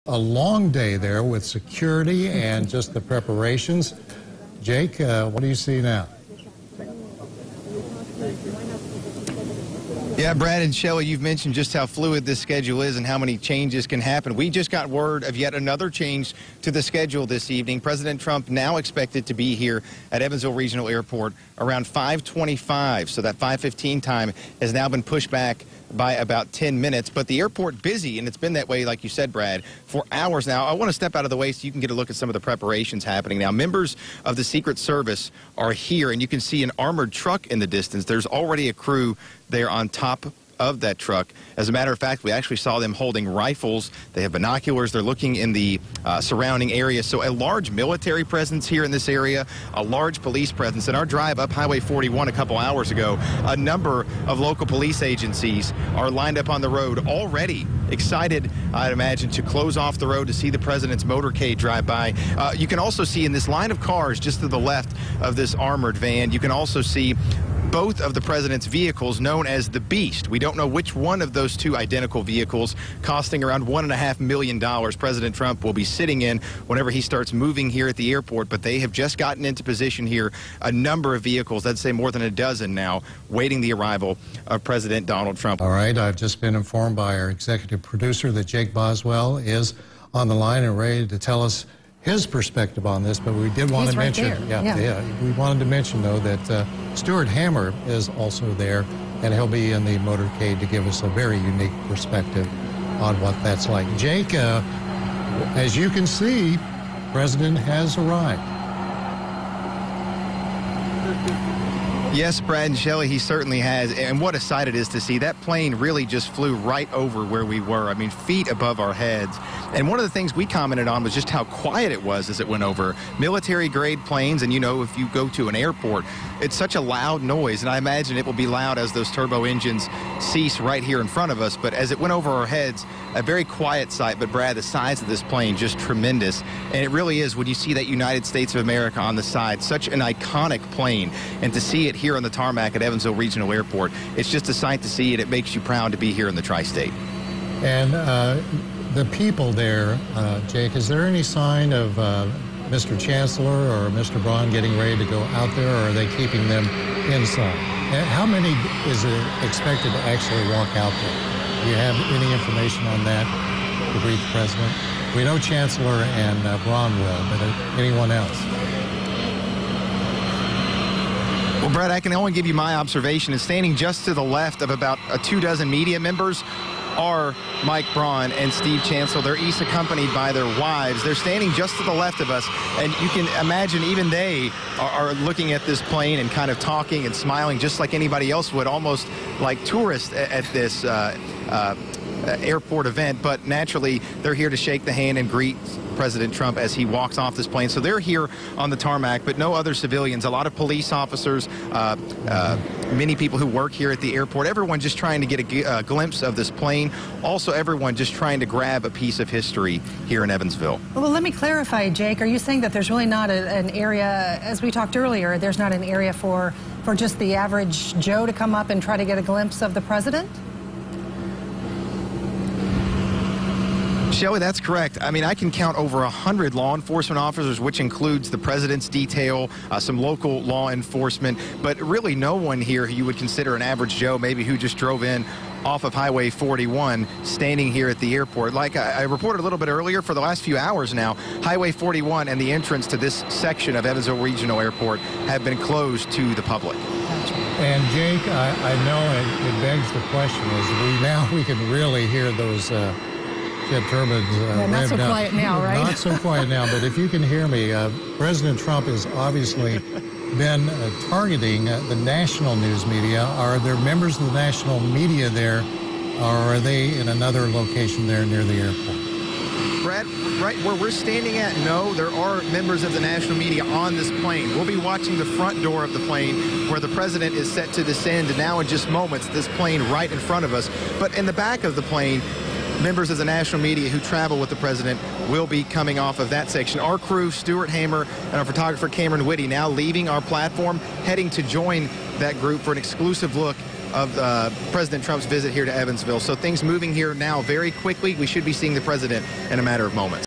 A long day there with security and just the preparations. Jake, what do you see now? Yeah, Brad and Shelley, you've mentioned just how fluid this schedule is and how many changes can happen. We just got word of yet another change to the schedule this evening. President Trump now expected to be here at Evansville Regional Airport around 5:25, so that 5:15 time has now been pushed back by about 10 minutes, but the airport busy, and it's been that way, like you said, Brad, for hours now. I want to step out of the way so you can get a look at some of the preparations happening now. Members of the Secret Service are here, and you can see an armored truck in the distance. There's already a crew there on top of that truck. As a matter of fact, we actually saw them holding rifles. They have binoculars. They're looking in the surrounding area. So a large military presence here in this area, a large police presence. In our drive up Highway 41 a couple hours ago, a number of local police agencies are lined up on the road already, excited, I'd imagine, to close off the road to see the president's motorcade drive by. You can also see in this line of cars just to the left of this armored van, you can also see both of the president's vehicles known as the Beast. We don't know which one of those two identical vehicles, costing around $1.5 million, President Trump will be sitting in whenever he starts moving here at the airport. But they have just gotten into position here, a number of vehicles, I'd say more than a dozen now, waiting the arrival of President Donald Trump. All right, I've just been informed by our executive producer that Jake Boswell is on the line and ready to tell us his perspective on this, but we did want to mention, we wanted to mention, though, that Stuart Hammer is also there, and he'll be in the motorcade to give us a very unique perspective on what that's like. Jake, as you can see, President has arrived. Yes, Brad and Shelley, he certainly has, and what a sight it is to see. That plane really just flew right over where we were, I mean, feet above our heads. And one of the things we commented on was just how quiet it was as it went over. Military-grade planes, and you know, if you go to an airport, it's such a loud noise, and I imagine it will be loud as those turbo engines cease right here in front of us. But as it went over our heads, a very quiet sight. But Brad, the size of this plane, just tremendous. And it really is, when you see that United States of America on the side, such an iconic plane, and to see it here on the tarmac at Evansville Regional Airport, it's just a sight to see, and it makes you proud to be here in the tri-state. And the people there, Jake, is there any sign of Mr. Chancellor or Mr. Braun getting ready to go out there, or are they keeping them inside? And how many is it expected to actually walk out there? Do you have any information on that to greet the president? We know Chancellor and Braun will, but anyone else? Well, Brad, I can only give you my observation. And standing just to the left of about 24 media members are Mike Braun and Steve Chancellor. They're each accompanied by their wives. They're standing just to the left of us, and you can imagine even they are looking at this plane and kind of talking and smiling just like anybody else would, almost like tourists at this airport event. But naturally, they're here to shake the hand and greet President Trump as he walks off this plane. So they're here on the tarmac, but no other civilians. A lot of police officers, many people who work here at the airport, everyone just trying to get a glimpse of this plane. Also, everyone just trying to grab a piece of history here in Evansville. Well, let me clarify, Jake. Are you saying that there's really not an area, as we talked earlier, there's not an area for just the average Joe to come up and try to get a glimpse of the president? Shelley, that's correct. I mean, I can count over 100 law enforcement officers, which includes the president's detail, some local law enforcement, but really no one here who you would consider an average Joe, maybe who just drove in off of Highway 41, standing here at the airport. Like I reported a little bit earlier, for the last few hours now, Highway 41 and the entrance to this section of Evansville Regional Airport have been closed to the public. And Jake, I know it begs the question, is we can really hear those jet turbines not so quiet now, right? Not so quiet now, but if you can hear me, President Trump has obviously been targeting the national news media. Are there members of the national media there, or are they in another location there near the airport? Brad, right where we're standing at, no, there are members of the national media on this plane. We'll be watching the front door of the plane where the president is set to descend, and now in just moments, this plane right in front of us. But in the back of the plane, members of the national media who travel with the president will be coming off of that section. Our crew, Stuart Hammer and our photographer Cameron Whitty, now leaving our platform, heading to join that group for an exclusive look of President Trump's visit here to Evansville. So things moving here now very quickly. We should be seeing the president in a matter of moments.